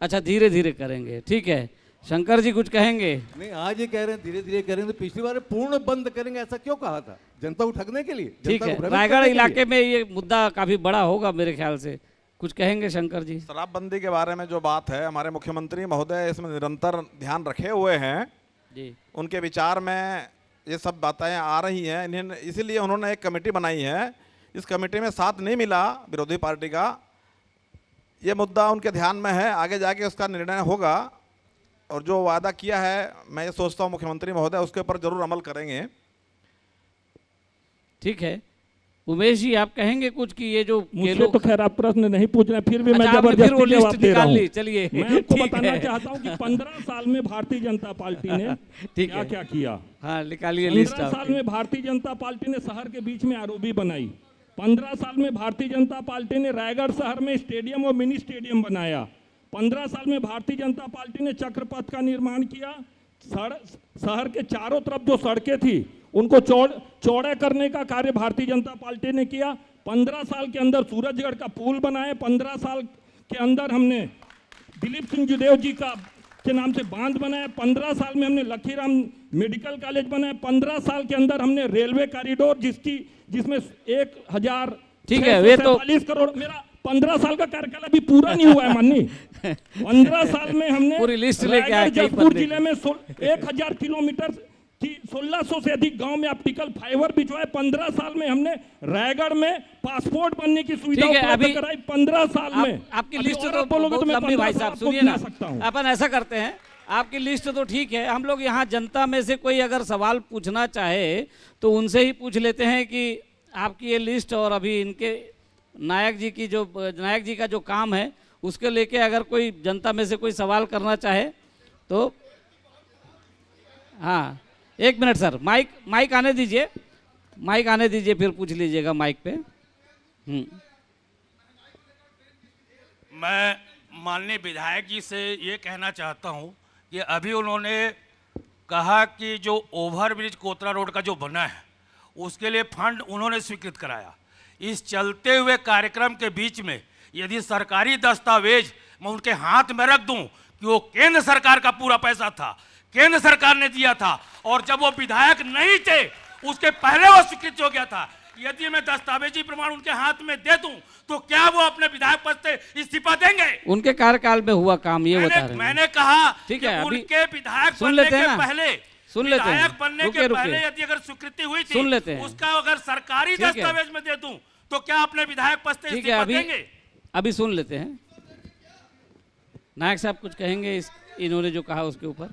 अच्छा, धीरे धीरे करेंगे, ठीक है। शंकर जी कुछ कहेंगे? नहीं, आज ये कह रहे हैं धीरे धीरे करेंगे, तो पिछली बार पूर्ण बंद करेंगे ऐसा क्यों कहा था? जनता को ठगने के लिए, ठीक जनता है, को भ्रमित रायगढ़ करने के लिए। इलाके में ये मुद्दा काफी बड़ा होगा मेरे ख्याल से। कुछ कहेंगे शंकर जी? शराबबंदी के बारे में जो बात है, हमारे मुख्यमंत्री महोदय इसमें निरंतर ध्यान रखे हुए हैं। जी, उनके विचार में ये सब बातें आ रही हैं, इन्हें इसीलिए उन्होंने एक कमेटी बनाई है। इस कमेटी में साथ नहीं मिला विरोधी पार्टी का, ये मुद्दा उनके ध्यान में है, आगे जाके उसका निर्णय होगा। और जो वादा किया है, मैं ये सोचता हूँ मुख्यमंत्री महोदय उसके ऊपर जरूर अमल करेंगे। ठीक है। उमेश जी, आप कहेंगे कुछ कि ये जो मुझसे तो खैर आप प्रश्न नहीं पूछ रहे, फिर भी मैं अच्छा, आपने फिर वो जबरदस्ती लिस्ट जवाब दे रहा निकाल हूँ। ली, चलिए। मैं आपको ठीक बताना है। चाहता हूँ कि 15 साल में भारतीय जनता पार्टी ने ठीक क्या है। क्या किया। हाँ, निकालिए लिस्ट 15 साल आपकी। में भारतीय जनता पार्टी ने शहर के बीच में आरओबी बनाई। 15 साल में भारतीय जनता पार्टी ने रायगढ़ शहर में स्टेडियम और मिनी स्टेडियम बनाया। 15 साल में भारतीय जनता पार्टी ने चक्रपथ का निर्माण किया। शहर के चारों तरफ जो सड़कें थी उनको चौड़ा करने का कार्य भारतीय जनता पार्टी ने किया। 15 साल के अंदर सूरजगढ़ का पुल बनाए। 15 साल के अंदर हमने दिलीप सिंह जुदेव जी का के नाम से बांध बनाया। 15 साल में हमने लखीराम मेडिकल कॉलेज बनाया। 15 साल के अंदर हमने रेलवे कॉरिडोर जिसमें 1000 ठीक है, वे तो 40 करोड़, मेरा 15 साल का कार्यकाल अभी पूरा नहीं हुआ है माननीय। 15 साल में हमने पूरी लिस्ट लेके आए, रायगढ़ कई जसपुर बंदे। जिले में 1000 किलोमीटर की 1600 से अधिक गांव में ऑप्टिकल फाइबर बिछवाए। 15 साल में हमने रायगढ़ में पासपोर्ट बनने की सुविधा ठीक है, अभी उपलब्ध कराई। 15 साल में आपकी अभी लिस्ट और तो आप बोलोगे बहुत मैं लंबी 15 भाई साल साहब, आपको सुनिए गिना ना। सकता हूं। अपन ऐसा करते हैं, आपकी लिस्ट तो ठीक है, हम लोग यहाँ जनता में से कोई अगर सवाल पूछना चाहे तो उनसे ही पूछ लेते हैं कि आपकी ये लिस्ट और अभी इनके नायक जी का जो काम है उसके लेके अगर कोई जनता में से कोई सवाल करना चाहे तो। हाँ, एक मिनट सर, माइक आने दीजिए, माइक आने दीजिए, फिर पूछ लीजिएगा माइक पे। मैं माननीय विधायक जी से ये कहना चाहता हूँ कि अभी उन्होंने कहा कि जो ओवरब्रिज कोतरा रोड का जो बना है उसके लिए फंड उन्होंने स्वीकृत कराया। इस चलते हुए कार्यक्रम के बीच में यदि सरकारी दस्तावेज मैं उनके हाथ में रख दूं कि वो केंद्र सरकार का पूरा पैसा था, केंद्र सरकार ने दिया था, और जब वो विधायक नहीं थे उसके पहले वो स्वीकृत हो गया था, यदि मैं दस्तावेजी प्रमाण उनके हाथ में दे दूं तो क्या वो अपने विधायक पद से इस्तीफा देंगे? उनके कार्यकाल में हुआ काम ये बता रहे हैं। मैंने कहा ठीक कि है, अभी उनके विधायक सुन बनने लेते हैं के ना, पहले, सुन लेते हैं, विधायक बनने रुकिए, के रुकिए। पहले यदि अगर स्वीकृति हुई थी सुन लेते हैं। उसका अगर सरकारी ठीक है। दस्तावेज में दे दूं तो क्या अपने विधायक पद से ठीक है, इस्तीफा देंगे? अभी सुन लेते हैं। नायक साहब कुछ कहेंगे इन्होंने जो कहा उसके ऊपर?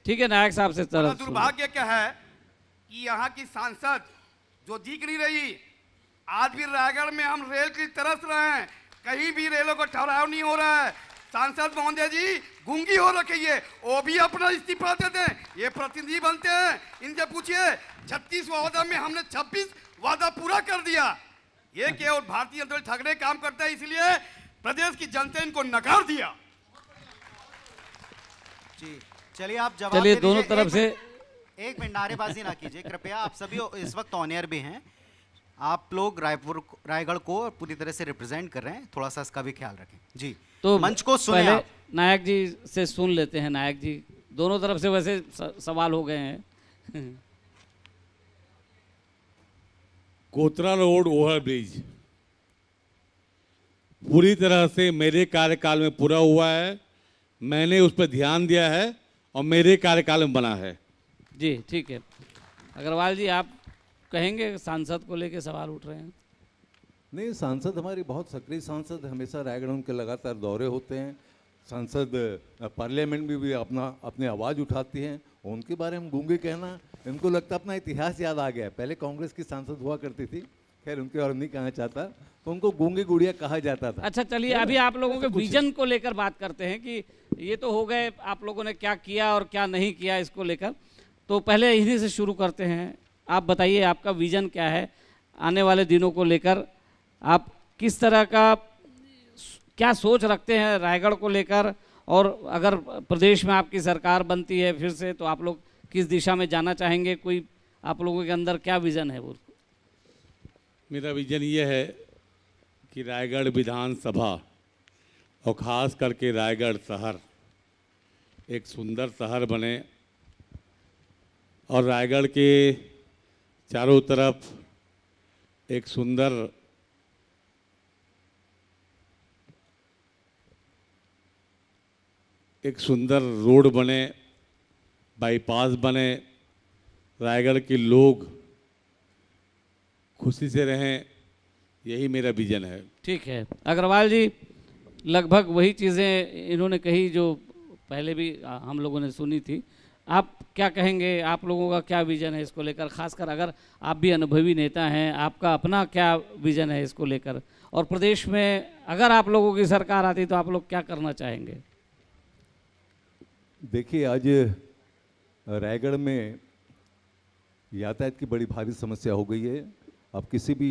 ठीक है, नायक साहब से बड़ा तरफ दुर्भाग्य क्या है कि यहाँ की सांसद जो दिख नहीं रही, आज भी रायगढ़ में हम रेल की तरस रहे हैं, कहीं भी रेलों को ठहराव नहीं हो रहा है। सांसद महोदय जी गूंगी हो रखी है, वो भी अपना इस्तीफा दे दें। ये प्रतिनिधि बनते हैं, इनसे पूछिए 36 वादा में हमने 26 वादा पूरा कर दिया। ये केवल भारतीय जनता पार्टी ठगने काम करता है, इसलिए प्रदेश की जनता इनको नकार दिया। जी चलिए, आप जवाब चलिए, दे दोनों दीजिए। तरफ से एक मिनट नारेबाजी ना कीजिए कृपया। आप सभी इस वक्त ऑन एयर भी हैं। आप लोग रायगढ़ को पूरी तरह से रिप्रेजेंट कर रहे हैं, थोड़ा सा इसका भी ख्याल रखें जी। तो मंच को सुने पहले आप। नायक जी से सुन लेते हैं। नायक जी, दोनों तरफ से वैसे सवाल हो गए हैं। कोतरा रोड ओवरब्रिज पूरी तरह से मेरे कार्यकाल में पूरा हुआ है। मैंने उस पर ध्यान दिया है और मेरे कार्यकाल में बना है। जी ठीक है। अग्रवाल जी, आप कहेंगे, सांसद को लेके सवाल उठ रहे हैं। नहीं, सांसद हमारी बहुत सक्रिय सांसद, हमेशा रायगढ़ उनके लगातार दौरे होते हैं। सांसद पार्लियामेंट में भी अपनी आवाज़ उठाती हैं। उनके बारे में गूंगे कहना, इनको लगता अपना इतिहास याद आ गया। पहले कांग्रेस की सांसद हुआ करती थी, खैर उनके और नहीं कहना चाहता, तो उनको गूंगे गुड़िया कहा जाता था। अच्छा चलिए, अभी आप लोगों के विजन को लेकर बात करते हैं कि ये तो हो गए आप लोगों ने क्या किया और क्या नहीं किया इसको लेकर। तो पहले इन्हीं से शुरू करते हैं। आप बताइए, आपका विजन क्या है आने वाले दिनों को लेकर? आप किस तरह का क्या सोच रखते हैं रायगढ़ को लेकर, और अगर प्रदेश में आपकी सरकार बनती है फिर से, तो आप लोग किस दिशा में जाना चाहेंगे? कोई आप लोगों के अंदर क्या विजन है? वो मेरा विजन ये है कि रायगढ़ विधानसभा और ख़ास करके रायगढ़ शहर एक सुंदर शहर बने और रायगढ़ के चारों तरफ एक सुंदर रोड बने, बाईपास बने, रायगढ़ के लोग खुशी से रहें, यही मेरा विजन है। ठीक है। अग्रवाल जी, लगभग वही चीज़ें इन्होंने कही जो पहले भी हम लोगों ने सुनी थी। आप क्या कहेंगे? आप लोगों का क्या विजन है इसको लेकर? खासकर अगर आप भी अनुभवी नेता हैं, आपका अपना क्या विजन है इसको लेकर? और प्रदेश में अगर आप लोगों की सरकार आती तो आप लोग क्या करना चाहेंगे? देखिए, आज रायगढ़ में यातायात की बड़ी भारी समस्या हो गई है। आप किसी भी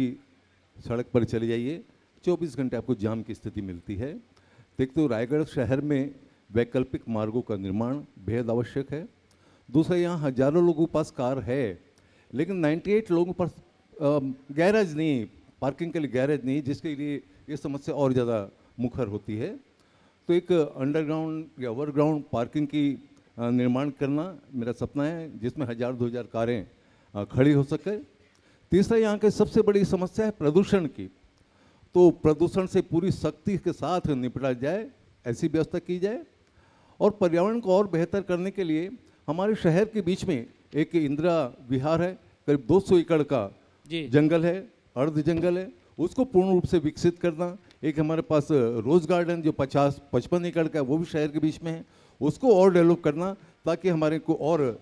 सड़क पर चले जाइए, 24 घंटे आपको जाम की स्थिति मिलती है। एक तो रायगढ़ शहर में वैकल्पिक मार्गों का निर्माण बेहद आवश्यक है। दूसरा, यहाँ हजारों लोगों के पास कार है, लेकिन 98 लोगों पर गैरेज नहीं, पार्किंग के लिए गैरेज नहीं, जिसके लिए ये समस्या और ज़्यादा मुखर होती है। तो एक अंडरग्राउंड या ओवरग्राउंड पार्किंग की निर्माण करना मेरा सपना है, जिसमें 1000-2000 कारें खड़ी हो सके। तीसरा, यहाँ की सबसे बड़ी समस्या है प्रदूषण की। तो प्रदूषण से पूरी सख्ती के साथ निपटा जाए, ऐसी व्यवस्था की जाए। और पर्यावरण को और बेहतर करने के लिए हमारे शहर के बीच में एक इंदिरा विहार है, करीब 200 एकड़ का जंगल है, अर्ध जंगल है, उसको पूर्ण रूप से विकसित करना। एक हमारे पास रोज गार्डन जो 50-55 एकड़ का है, वो भी शहर के बीच में है, उसको और डेवलप करना ताकि हमारे को और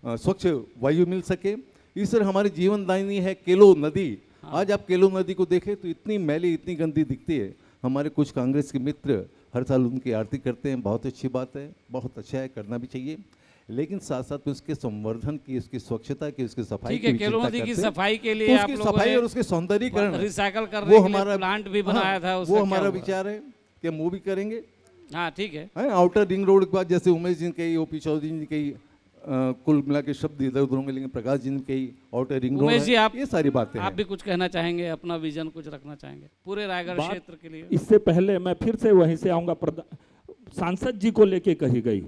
स्वच्छ वायु मिल सके। इस तरह हमारी जीवनदायिनी है केलो नदी। आज आप केलो नदी को देखें तो इतनी मैली, इतनी गंदी दिखती है। हमारे कुछ कांग्रेस के मित्र हर साल उनकी आरती करते हैं, बहुत अच्छी बात है, बहुत अच्छा है, करना भी चाहिए। लेकिन साथ साथ में उसके संवर्धन की, उसकी स्वच्छता की, उसकी सफाई की, केलो नदी की सफाई के लिए आप लोगों ने और उसके सौंदर्यीकरण, रिसाइकल करने के लिए प्लांट भी बनाया था। वो हमारा विचार है कि हम वो भी करेंगे। हाँ ठीक है। आउटर रिंग रोड के बाद जैसे उमेश जी कही, ओपी चौधरी जी कही, कुल मिला के शब्द इधर उधर होंगे, लेकिन प्रकाश जी ने कही outer ring road. Umesh ji, आप ये सारी बातें आप भी कुछ कहना चाहेंगे? अपना विजन कुछ रखना चाहेंगे पूरे रायगढ़ क्षेत्र के लिए? इससे पहले मैं फिर से वहीं से आऊंगा। सांसद जी को लेके कही गई,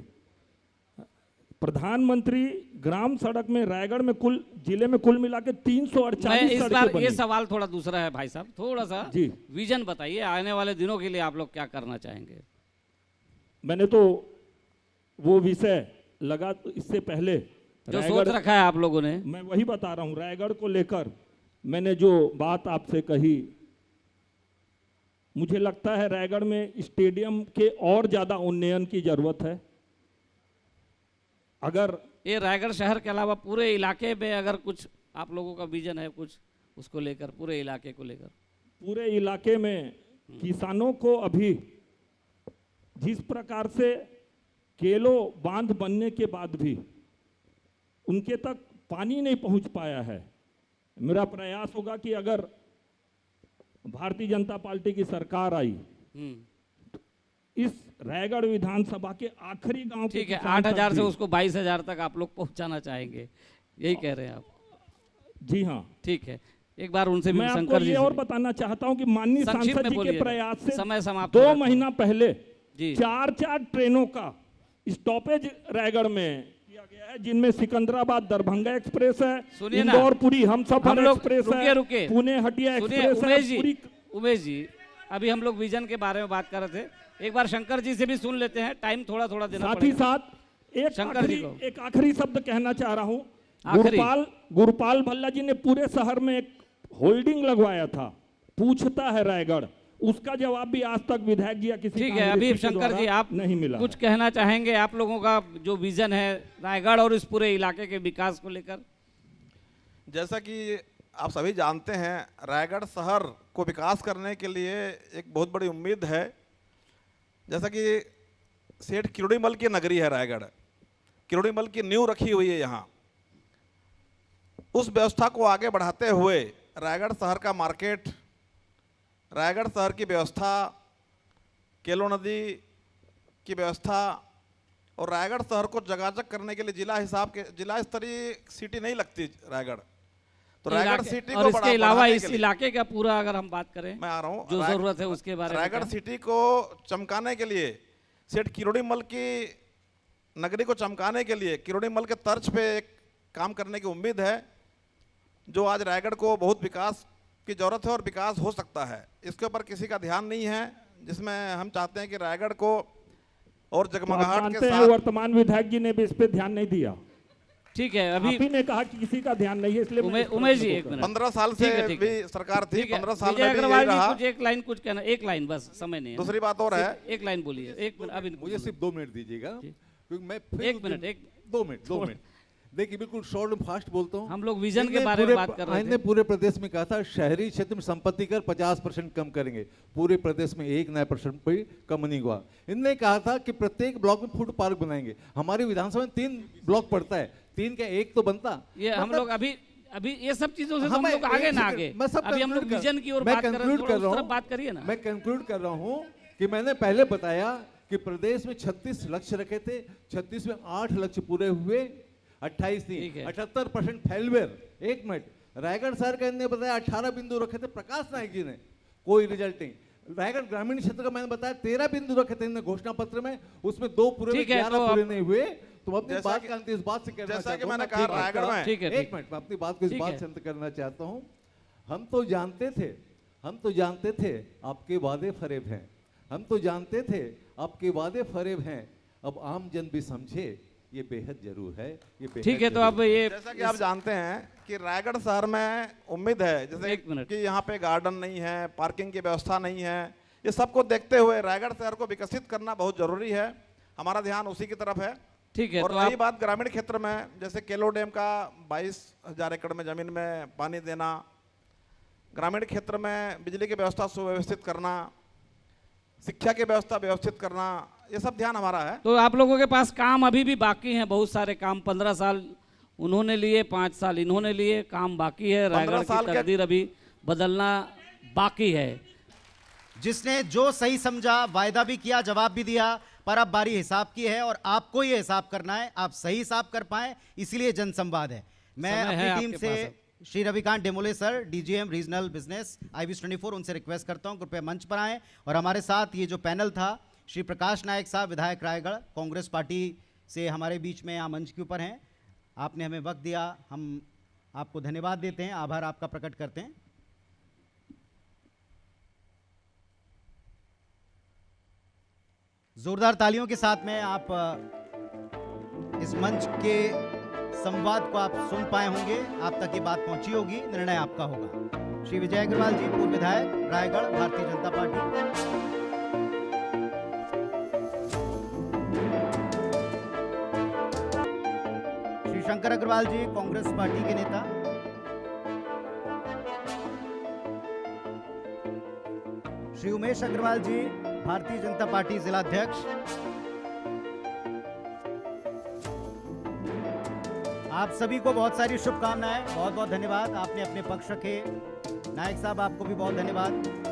प्रधानमंत्री ग्राम सड़क में रायगढ़ में कुल जिले में कुल मिला के 348 सड़कें बनी। ये सवाल थोड़ा दूसरा है भाई साहब, थोड़ा सा जी विजन बताइए आने वाले दिनों के लिए आप लोग क्या करना चाहेंगे? मैंने तो वो विषय लगा तो इससे पहले जो सोच रखा है आप लोगों ने, मैं वही बता रहा हूँ। रायगढ़ को लेकर मैंने जो बात आपसे कही, मुझे लगता है रायगढ़ में स्टेडियम के और ज़्यादा उन्नयन की ज़रूरत है। अगर ये रायगढ़ शहर के अलावा पूरे इलाके में अगर कुछ आप लोगों का विजन है कुछ उसको लेकर, पूरे इलाके को लेकर? पूरे इलाके में किसानों को अभी जिस प्रकार से केलो बांध बनने के बाद भी उनके तक पानी नहीं पहुंच पाया है, मेरा प्रयास होगा कि अगर भारतीय जनता पार्टी की सरकार आई इस रायगढ़ विधानसभा के आखिरी गांव के ठीक है, किसान 8,000 तक से भी। उसको 22,000 तक आप लोग पहुंचाना चाहेंगे, यही कह रहे हैं आप? जी हाँ, ठीक है, एक बार उनसे भी मैं आपको शंकर जी ये से और बताना चाहता हूं कि माननीय संक्षिप्त सांसद में जी के बोलिएगा। प्रयास से समय समाप्त हो 2 रहा है। महीना पहले जी। 4 ट्रेनों का स्टॉपेज रायगढ़ में किया गया है, जिनमें सिकंदराबाद दरभंगा एक्सप्रेस है, सुनिए ना, इंदौर पुरी हमसफर हम लोग एक्सप्रेस है, रुकिए। पुणे हटिया सुनिए एक्सप्रेस है, उमेश जी, पूरी उमेश जी, अभी हम लोग विजन के बारे में बात कर रहे थे, एक बार शंकर जी से भी सुन लेते हैं, टाइम थोड़ा थोड़ा देना साथ ही पड़ेगा। साथ शंकर जी को। एक आखिरी शब्द कहना चाह रहा हूं। आखिरी। गुरपाल भल्ला जी ने पूरे शहर में एक होल्डिंग लगवाया था, पूछता है रायगढ़, उसका जवाब भी आज तक विधायक जी या किसी ठीक है, कांग्रेसी अभी के शंकर जी द्वारा आप नहीं मिला कुछ है। कहना चाहेंगे, आप लोगों का जो विजन है रायगढ़ और इस पूरे इलाके के विकास को लेकर? जैसा कि आप सभी जानते हैं, रायगढ़ शहर को विकास करने के लिए एक बहुत बड़ी उम्मीद है। जैसा कि सेठ किरोड़ीमल की नगरी है रायगढ़, किरोड़ीमल की नींव रखी हुई है यहाँ। उस व्यवस्था को आगे बढ़ाते हुए रायगढ़ शहर का मार्केट, रायगढ़ शहर की व्यवस्था, केलो नदी की व्यवस्था और रायगढ़ शहर को जगाजग करने के लिए जिला स्तरीय सिटी नहीं लगती रायगढ़, तो रायगढ़ सिटी और को इसके अलावा बढ़ाने इस के लिए इलाके का पूरा अगर हम बात करें, मैं आ रहा हूँ, जो जरूरत है उसके बारे में रायगढ़ क्या? सिटी को चमकाने के लिए, सेठ किरोड़ीमल की नगरी को चमकाने के लिए किरोड़ीमल के तर्ज पे एक काम करने की उम्मीद है, जो आज रायगढ़ को बहुत विकास की जरूरत है और विकास हो सकता है। इसके ऊपर किसी का ध्यान नहीं है, जिसमें हम चाहते हैं कि रायगढ़ को और तो आप जगमगाहट के मानते हैं साथ। वर्तमान विधायक जी ने भी इस पे ध्यान नहीं दिया? ठीक है, अभी आप ही ने कहा कि किसी का ध्यान नहीं है, इसलिए मैं इस उमेश जी प्रश्न एक को मिनट, 15 साल ठीक से है, ठीक है। भी सरकार थी, ठीक है, 15 साल विजय में भी अग्रवाल यही जी रहा। कुछ एक लाइन कुछ कहना, एक लाइन बस, समय नहीं है। दूसरी बात और है, एक लाइन बोलिए, एक मिनट, अभी मुझे सिर्फ 2 मिनट दीजिएगा, क्योंकि मैं फिर एक मिनट, 2 मिनट देखिए, बिल्कुल शॉर्ट एंड फास्ट बोलता हूँ। हम लोग विजन के इनने बारे में पूरे- बात कर रहे इनने थे। पूरे प्रदेश में कहा था शहरी क्षेत्र में संपत्ति कर 50% कम करेंगे, पूरे प्रदेश में 1 नया परसेंट भी कम नहीं हुआ। इनने कहा था कि प्रत्येक ब्लॉक में फूड पार्क बनाएंगे। हमारी विधानसभा में 3 ब्लॉक पड़ता है, 3 का 1 तो बनता। ये हम मतलब- लोग अभी ये सब चीजों से तो हाँ, हम मैं लोग आगे एक ना सेकंड, आगे, मैं सब अभी हम लोग conclude विजन की ओर मैं बात कर रहे हैं, conclude थोड़ा कर रहा उस तरफ हूँ। बात करिए ना। मैं कंक्लूड कर रहा हूँ कि मैंने पहले बताया कि प्रदेश में 36 लक्ष्य रखे थे, 36 में 8 लक्ष्य पूरे हुए, 28 नहीं, ठीक है। 78% फेलवेयर। 1 मिनट, रायगढ़ शहर का इन्होंने बताया 18 बिंदु रखे थे प्रकाश नायक जी ने, कोई रिजल्ट नहीं। रायगढ़ ग्रामीण क्षेत्र का मैंने बताया 13 बिंदु रखे थे इन्होंने घोषणा पत्र में, उसमें 2 पूरे हुए, ठीक है, 11 तो पूरे अब- नहीं हुए। तो अपनी जैसा बात कि- का अंत इस बात से कहना जैसा चाहता कि हूं, मैंने मैं कहा, ठीक है, रायगढ़ में- ठीक है, एक ठीक। मिनट, मैं अपनी बात को इस ठीक बात है। से अंत करना चाहता हूं। हम तो जानते थे आपके वादे फरेब हैं, हम तो जानते थे आपके वादे फरेब हैं, अब आम जन भी समझे ये बेहद जरूर है, ये बेहद ठीक है, तो जरूर अब ये जैसा कि आप जानते हैं कि रायगढ़ शहर में उम्मीद है, जैसे एक मिनट। कि यहाँ पे गार्डन नहीं है, पार्किंग की व्यवस्था नहीं है, ये सबको देखते हुए रायगढ़ शहर को विकसित करना बहुत जरूरी है। हमारा ध्यान उसी की तरफ है। ठीक है, और तो रही आप बात ग्रामीण क्षेत्र में, जैसे केलो डैम का 22,000 एकड़ में जमीन में पानी देना, ग्रामीण क्षेत्र में बिजली की व्यवस्था सुव्यवस्थित करना, शिक्षा की व्यवस्था व्यवस्थित करना, ये सब ध्यान हमारा है। तो आप लोगों के पास काम अभी भी बाकी हैं, बहुत सारे काम। 15 साल उन्होंने लिए, 5 साल इन्होंने लिए, काम बाकी है। 15 रायगढ़ साल की के- तकदीर अभी बदलना बाकी है। जिसने जो सही समझा, वायदा भी किया, जवाब भी दिया, पर अब बारी हिसाब की है और आपको ये हिसाब करना है, आप सही हिसाब कर पाए, इसीलिए जनसंवाद है। मैं समय है अपनी टीम आपके से पास Shri Ravikant Demole sir, DGM regional business IBS 24, उनसे रिक्वेस्ट करता हूं कृपया मंच पर आएं। और हमारे साथ ये जो पैनल था, श्री प्रकाश नायक साहब, विधायक रायगढ़ कांग्रेस पार्टी से हमारे बीच में यहाँ मंच के ऊपर हैं। आपने हमें वक्त दिया, हम आपको धन्यवाद देते हैं, आभार आपका प्रकट करते हैं। जोरदार तालियों के साथ में आप इस मंच के संवाद को आप सुन पाए होंगे, आप तक ये बात पहुंची होगी, निर्णय आपका होगा। श्री विजय अग्रवाल जी, पूर्व विधायक रायगढ़, भारतीय जनता पार्टी। श्री शंकर अग्रवाल जी, कांग्रेस पार्टी के नेता। श्री उमेश अग्रवाल जी, भारतीय जनता पार्टी जिलाध्यक्ष। आप सभी को बहुत सारी शुभकामनाएं, बहुत बहुत धन्यवाद, आपने अपने पक्ष रखे। नायक साहब, आपको भी बहुत धन्यवाद।